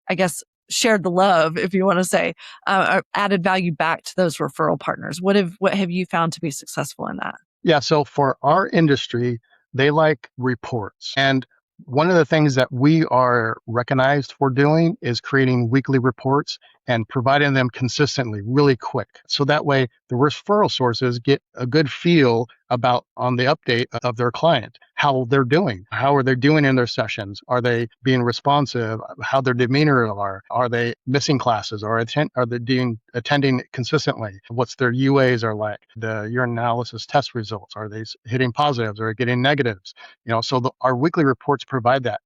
I guess, shared the love, if you want to say, or added value back to those referral partners? What have you found to be successful in that? Yeah. So for our industry, they like reports. And one of the things that we are recognized for doing is creating weekly reports and providing them consistently, really quick. So that way the referral sources get a good feel about on the update of their client, how they're doing, how are they doing in their sessions? Are they being responsive? How their demeanor are? Are they missing classes? Are they attending consistently? What's their UAs are like? The urinalysis test results, are they hitting positives or getting negatives? So our weekly reports provide that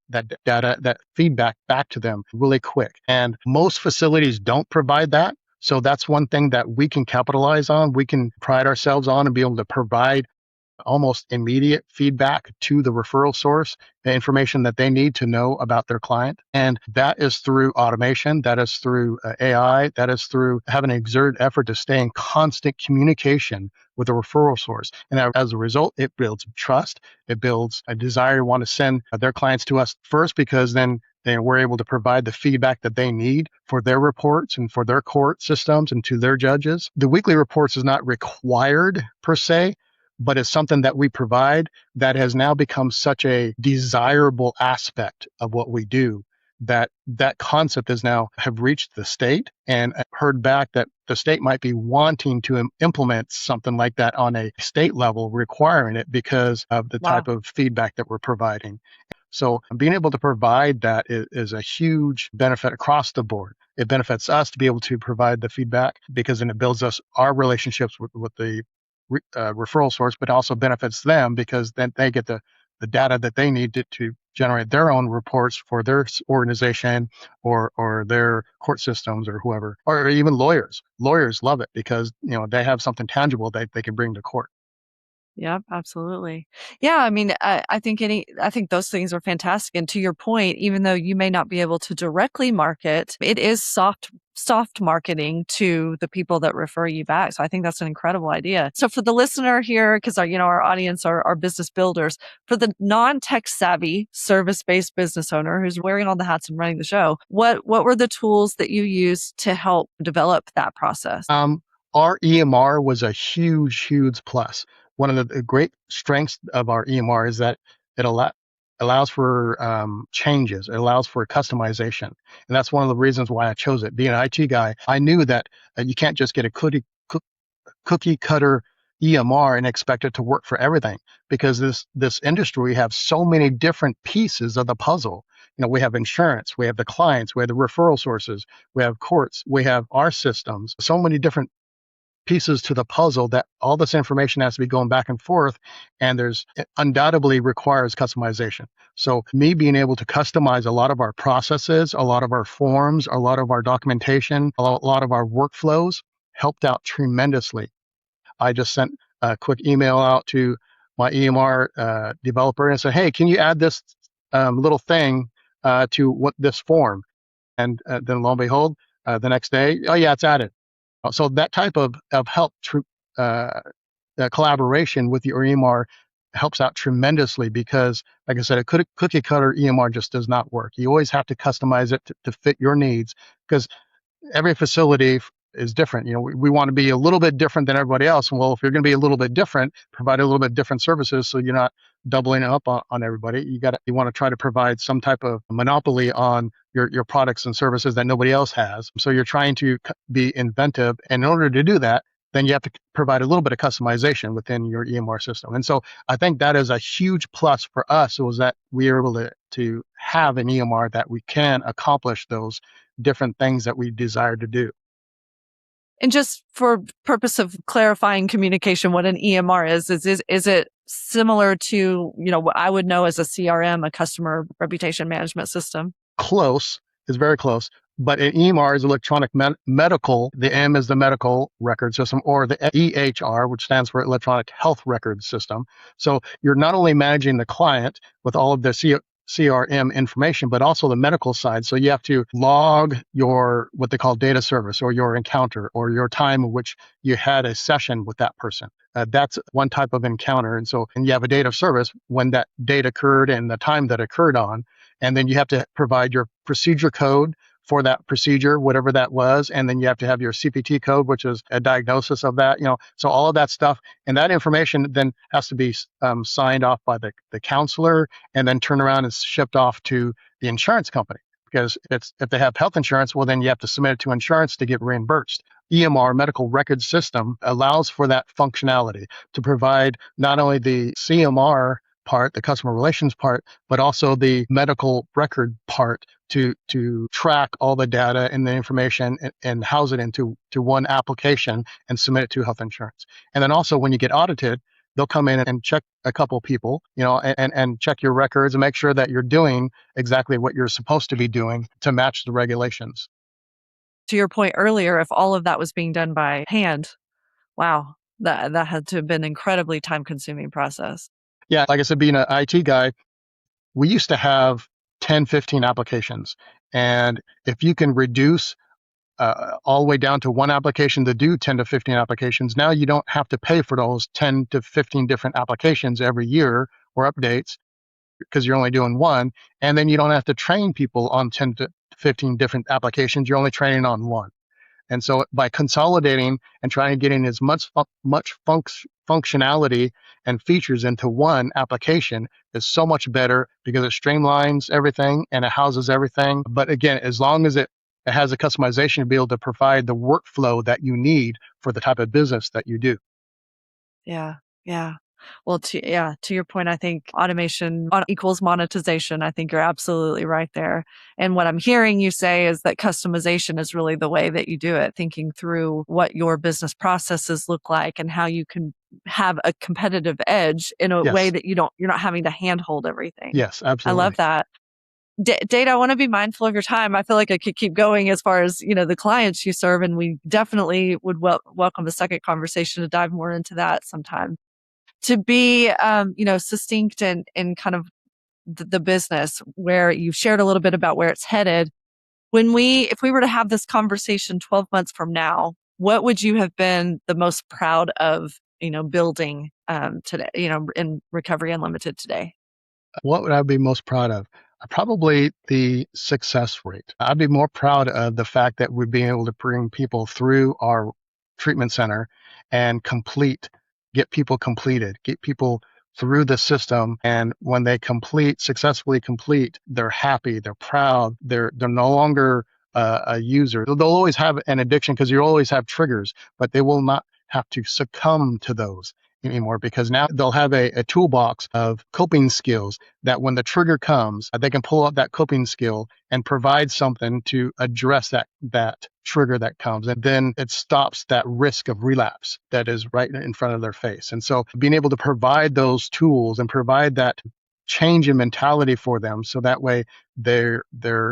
data, that feedback back to them really quick. And most facilities don't provide that. So that's one thing that we can capitalize on. We can pride ourselves on and be able to provide almost immediate feedback to the referral source, the information that they need to know about their client. And that is through automation, that is through AI, that is through having an exerted effort to stay in constant communication with the referral source. And as a result, it builds trust. It builds a desire to want to send their clients to us first, because then we're able to provide the feedback that they need for their reports and for their court systems and to their judges. The weekly reports is not required per se, but it's something that we provide that has now become such a desirable aspect of what we do, that concept is now have reached the state, and heard back that the state might be wanting to implement something like that on a state level, requiring it because of the Wow. type of feedback that we're providing. So being able to provide that is a huge benefit across the board. It benefits us to be able to provide the feedback, because then it builds us our relationships with the referral source, but also benefits them because then they get the data that they need to generate their own reports for their organization or their court systems or whoever, or even lawyers. Lawyers love it because they have something tangible that they can bring to court. Yep, absolutely. Yeah, I mean, I think I think those things are fantastic. And to your point, even though you may not be able to directly market, it is soft marketing to the people that refer you back. So I think that's an incredible idea. So for the listener here, because our audience are business builders, for the non-tech savvy service-based business owner who's wearing all the hats and running the show, what were the tools that you used to help develop that process? Our EMR was a huge plus. One of the great strengths of our EMR is that it allows for changes. It allows for customization. And that's one of the reasons why I chose it. Being an IT guy, I knew that you can't just get a cookie cutter EMR and expect it to work for everything, because this industry, we have so many different pieces of the puzzle. We have insurance, we have the clients, we have the referral sources, we have courts, we have our systems, so many different pieces to the puzzle that all this information has to be going back and forth, and it undoubtedly requires customization. So me being able to customize a lot of our processes, a lot of our forms, a lot of our documentation, a lot of our workflows helped out tremendously. I just sent a quick email out to my EMR developer and said, hey, can you add this little thing to this form? And then lo and behold, the next day, oh yeah, it's added. So that type of help, collaboration with your EMR helps out tremendously, because, like I said, a cookie cutter EMR just does not work. You always have to customize it to fit your needs, because every facility is different. We want to be a little bit different than everybody else. Well, if you're going to be a little bit different, provide a little bit different services, so you're not doubling up on everybody. You want to try to provide some type of monopoly on your products and services that nobody else has. So you're trying to be inventive, and in order to do that, then you have to provide a little bit of customization within your EMR system. And so I think that is a huge plus for us, was that we are able to have an EMR that we can accomplish those different things that we desire to do. And just for purpose of clarifying communication, what an EMR is it similar to, what I would know as a CRM, a customer reputation management system? Close, is very close. But an EMR is electronic medical. The M is the medical record system, or the EHR, which stands for electronic health record system. So you're not only managing the client with all of the CRM information, but also the medical side. So you have to log your, what they call data service, or your encounter, or your time in which you had a session with that person. That's one type of encounter. And you have a date of service when that date occurred and the time that occurred on. And then you have to provide your procedure code for that procedure, whatever that was. And then you have to have your CPT code, which is a diagnosis of that, so all of that stuff. And that information then has to be signed off by the counselor, and then turned around and shipped off to the insurance company. Because if they have health insurance, well, then you have to submit it to insurance to get reimbursed. EMR, medical record system, allows for that functionality to provide not only the CMR part, the customer relations part, but also the medical record part, to track all the data and the information and house it into one application and submit it to health insurance. And then also, when you get audited, they'll come in and check a couple people, and check your records and make sure that you're doing exactly what you're supposed to be doing to match the regulations. To your point earlier, if all of that was being done by hand, wow, that had to have been an incredibly time-consuming process. Yeah, like I said, being an IT guy, we used to have 10, 15 applications. And if you can reduce all the way down to one application to do 10 to 15 applications, now you don't have to pay for those 10 to 15 different applications every year or updates, because you're only doing one. And then you don't have to train people on 10 to 15 different applications. You're only training on one. And so by consolidating and trying to get in as much functionality and features into one application is so much better because it streamlines everything and it houses everything. But again, as long as it has a customization to be able to provide the workflow that you need for the type of business that you do. Yeah. Yeah. Well, to your point, I think automation equals monetization. I think you're absolutely right there. And what I'm hearing you say is that customization is really the way that you do it, thinking through what your business processes look like and how you can have a competitive edge in a way Yes. that you're not having to handhold everything. Yes, I love absolutely. that. Dade, I want to be mindful of your time. I feel like I could keep going as far as, the clients you serve, and we definitely would welcome a second conversation to dive more into that sometime. To be, succinct in kind of the business where you've shared a little bit about where it's headed. If we were to have this conversation 12 months from now, what would you have been the most proud of, building, today, in Recovery Unlimited today? What would I be most proud of? Probably the success rate. I'd be more proud of the fact that we're being able to bring people through our treatment center and get people completed, get people through the system. And when they successfully complete, they're happy, they're proud, they're no longer a user. They'll always have an addiction because you always have triggers, but they will not have to succumb to those anymore because now they'll have a toolbox of coping skills that when the trigger comes, they can pull out that coping skill and provide something to address that trigger that comes. And then it stops that risk of relapse that is right in front of their face. And so being able to provide those tools and provide that change in mentality for them so that way they're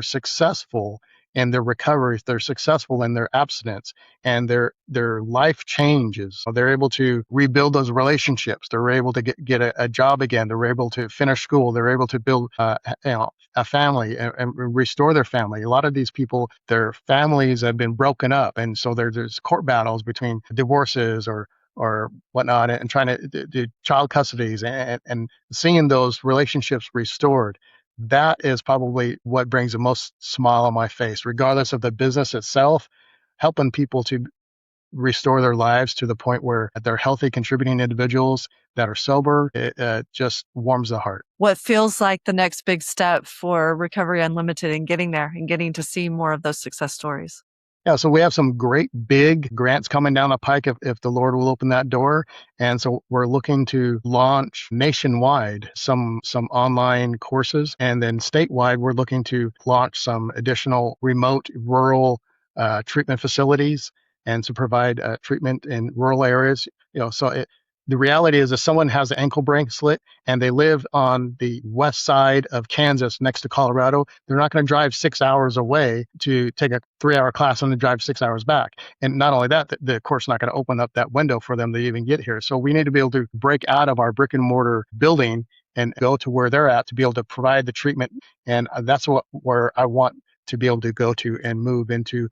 successful in their recovery, they're successful in their abstinence, and their life changes. They're able to rebuild those relationships. They're able to get a job again. They're able to finish school. They're able to build a family and restore their family. A lot of these people, their families have been broken up, and so there's court battles between divorces or whatnot, and trying to do child custodies and seeing those relationships restored. That is probably what brings the most smile on my face, regardless of the business itself, helping people to restore their lives to the point where they're healthy, contributing individuals that are sober. It just warms the heart. What feels like the next big step for Recovery Unlimited and getting there and getting to see more of those success stories? Yeah, so we have some great big grants coming down the pike if the Lord will open that door. And so we're looking to launch nationwide some online courses. And then statewide, we're looking to launch some additional remote rural treatment facilities and to provide treatment in rural areas. The reality is if someone has an ankle bracelet and they live on the west side of Kansas next to Colorado, they're not going to drive 6 hours away to take a 3-hour class and then drive 6 hours back. And not only that, the court's not going to open up that window for them to even get here. So we need to be able to break out of our brick and mortar building and go to where they're at to be able to provide the treatment. And that's where I want to be able to go to and move into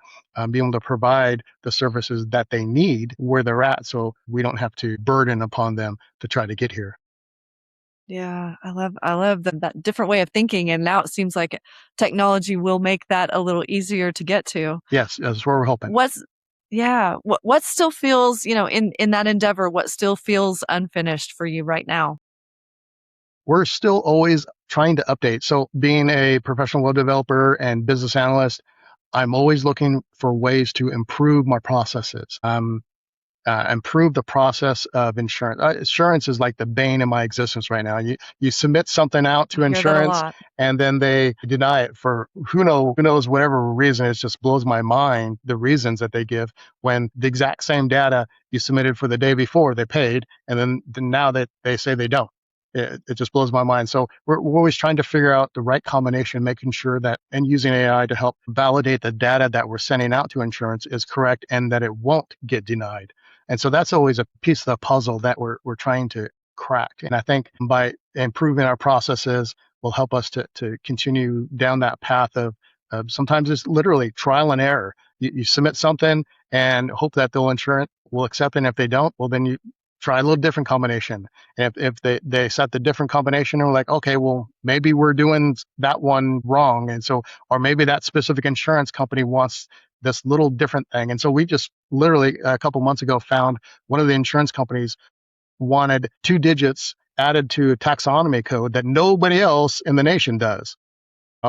being able to provide the services that they need where they're at so we don't have to burden upon them to try to get here. Yeah, I love that different way of thinking. And now it seems like technology will make that a little easier to get to. Yes, that's where we're hoping. What still feels, in that endeavor, what still feels unfinished for you right now? We're still always trying to update. So being a professional web developer and business analyst, I'm always looking for ways to improve my processes. Improve the process of insurance. Insurance is like the bane of my existence right now. You submit something out to I hear that a insurance, lot. and then they deny it for who knows whatever reason. It just blows my mind the reasons that they give when the exact same data you submitted for the day before they paid, and then now that they say they don't. It just blows my mind. So we're always trying to figure out the right combination, making sure that and using AI to help validate the data that we're sending out to insurance is correct and that it won't get denied. And so that's always a piece of the puzzle that we're trying to crack. And I think by improving our processes will help us to continue down that path of sometimes it's literally trial and error. You submit something and hope that they'll will accept it. And if they don't, well, then you try a little different combination. And if they set the different combination and we're like, okay, well, maybe we're doing that one wrong. And so, or maybe that specific insurance company wants this little different thing. And so we just literally a couple months ago found one of the insurance companies wanted 2 digits added to a taxonomy code that nobody else in the nation does.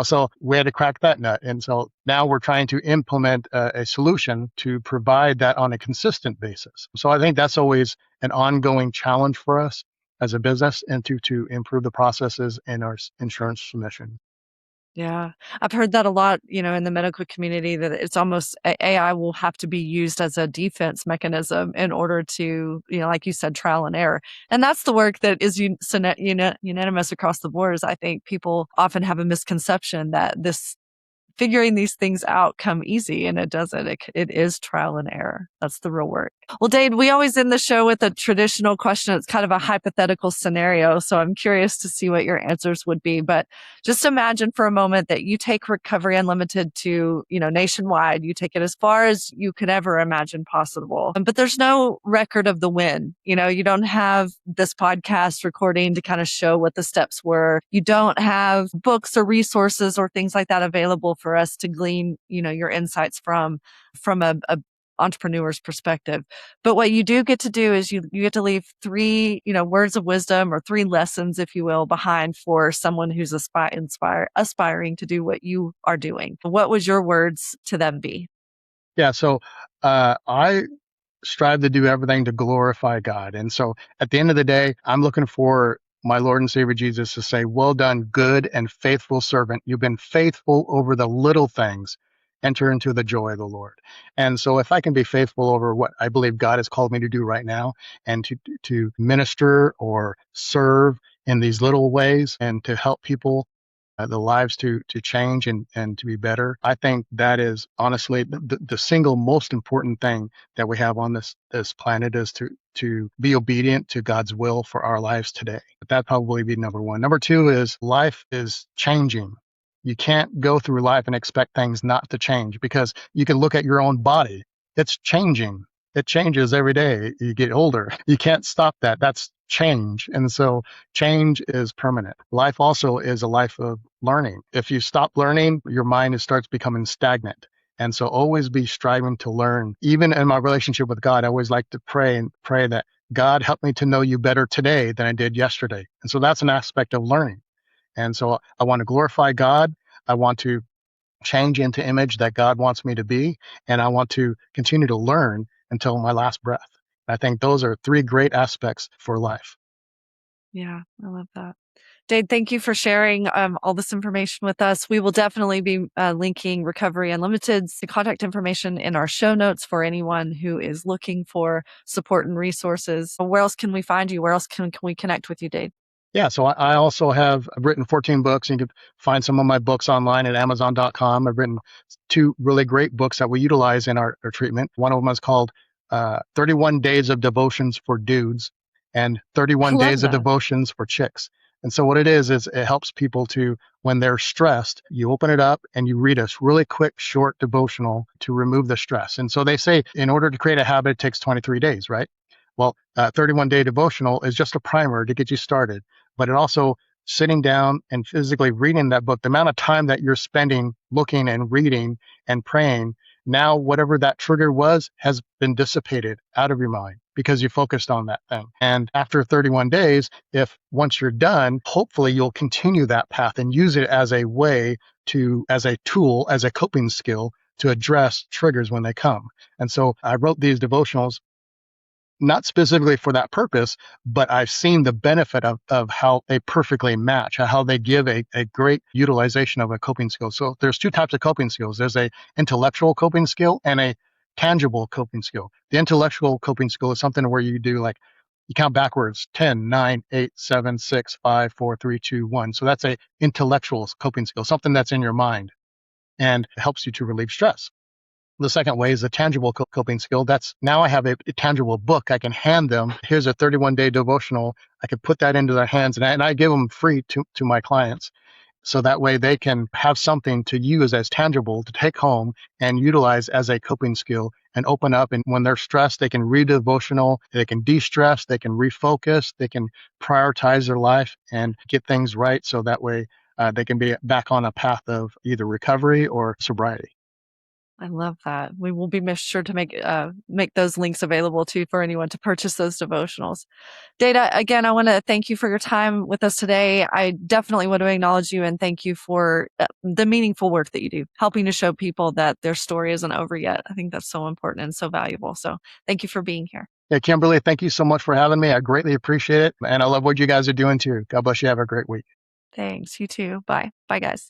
So we had to crack that nut. And so now we're trying to implement a solution to provide that on a consistent basis. So I think that's always an ongoing challenge for us as a business, and to improve the processes in our insurance submission. Yeah. I've heard that a lot, in the medical community, that it's almost AI will have to be used as a defense mechanism in order to, like you said, trial and error. And that's the work that is unanimous across the board. Is I think people often have a misconception that this figuring these things out come easy, and it doesn't. It is trial and error. That's the real work. Well, Dade, we always end the show with a traditional question. It's kind of a hypothetical scenario. So I'm curious to see what your answers would be. But just imagine for a moment that you take Recovery Unlimited to, nationwide. You take it as far as you could ever imagine possible. But there's no record of the win. You don't have this podcast recording to kind of show what the steps were. You don't have books or resources or things like that available for us to glean, your insights from a entrepreneur's perspective. But what you do get to do is you get to leave 3, words of wisdom, or 3 lessons, if you will, behind for someone who's aspiring to do what you are doing. What would your words to them be? Yeah. So I strive to do everything to glorify God. And so at the end of the day, I'm looking for my Lord and Savior Jesus to say, well done, good and faithful servant. You've been faithful over the little things. Enter into the joy of the Lord. And so if I can be faithful over what I believe God has called me to do right now, and to minister or serve in these little ways, and to help people, the lives to change and to be better. I think that is honestly the single most important thing that we have on this planet, is to be obedient to God's will for our lives today. But that probably be number one. Number two is life is changing. You can't go through life and expect things not to change, because you can look at your own body. It's changing. It changes every day. You get older. You can't stop that. That's change. And so change is permanent. Life also is a life of learning. If you stop learning, your mind starts becoming stagnant. And so always be striving to learn. Even in my relationship with God, I always like to pray that God, help me to know you better today than I did yesterday. And so that's an aspect of learning. And so I want to glorify God. I want to change into image that God wants me to be. And I want to continue to learn until my last breath. I think those are 3 great aspects for life. Yeah, I love that. Dade, thank you for sharing all this information with us. We will definitely be linking Recovery Unlimited's contact information in our show notes for anyone who is looking for support and resources. Where else can we find you? Where else can we connect with you, Dade? Yeah, so I also I've written 14 books. You can find some of my books online at Amazon.com. I've written 2 really great books that we utilize in our treatment. One of them is called 31 Days of Devotions for Dudes, and I 31 love Days of that. Devotions for Chicks. And so what it is it helps people to, when they're stressed, you open it up and you read a really quick, short devotional to remove the stress. And so they say in order to create a habit, it takes 23 days, right? Well, 31-day devotional is just a primer to get you started. But it also, sitting down and physically reading that book, the amount of time that you're spending looking and reading and praying, now whatever that trigger was has been dissipated out of your mind because you focused on that thing. And after 31 days, if once you're done, hopefully you'll continue that path and use it as a way as a tool, as a coping skill to address triggers when they come. And so I wrote these devotionals not specifically for that purpose, but I've seen the benefit of how they perfectly match, how they give a great utilization of a coping skill. So there's 2 types of coping skills. There's a intellectual coping skill and a tangible coping skill. The intellectual coping skill is something where you do, like, you count backwards, 10, 9, 8, 7, 6, 5, 4, 3, 2, 1. So that's a intellectual coping skill, something that's in your mind and helps you to relieve stress. The second way is a tangible coping skill. That's, now I have a tangible book. I can hand them, here's a 31-day devotional. I can put that into their hands, and I give them free to my clients. So that way they can have something to use as tangible to take home and utilize as a coping skill and open up. And when they're stressed, they can read a devotional, they can de-stress, they can refocus, they can prioritize their life and get things right. So that way they can be back on a path of either recovery or sobriety. I love that. We will be sure to make those links available too for anyone to purchase those devotionals. Data, again, I want to thank you for your time with us today. I definitely want to acknowledge you and thank you for the meaningful work that you do, helping to show people that their story isn't over yet. I think that's so important and so valuable. So thank you for being here. Yeah, Kimberly, thank you so much for having me. I greatly appreciate it. And I love what you guys are doing too. God bless you. Have a great week. Thanks. You too. Bye. Bye, guys.